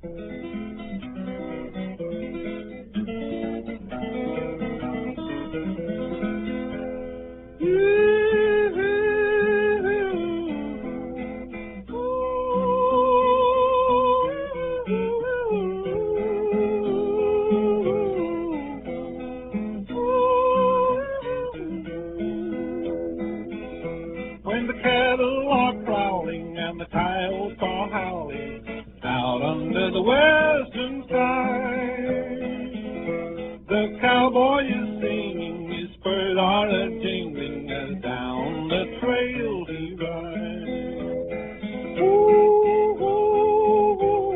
When the cattle are prowling and the coyotes are howling out under the western sky, the cowboy is singing, his spurs are a-jingling as down the trail he rides. Ooh, ooh, ooh,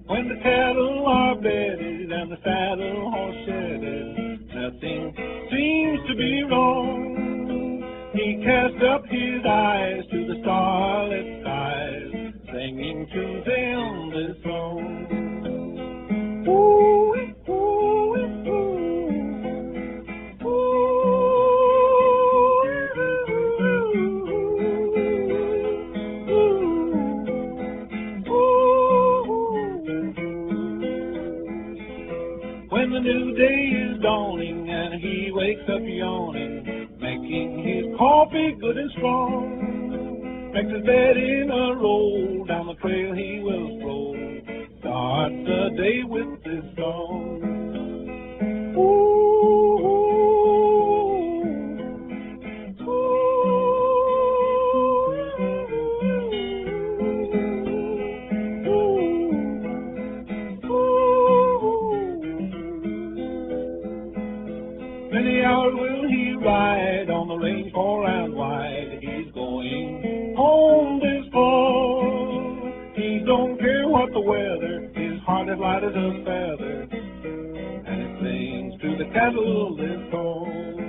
when the cattle are bedded and the saddle horse shedded, nothing seems to be wrong. He casts up his eyes to the starlit skies, singing to them this song. Ooh, ooh, ooh, when the new day is dawning and he wakes up yawning, making his coffee good and strong, makes his bed in a roll, down the trail he will stroll, starts the day with this song. Many hours will he ride on the range far and wide. He's going home this fall. He don't care what the weather, his heart is light as a feather, and it sings to the cattle this song.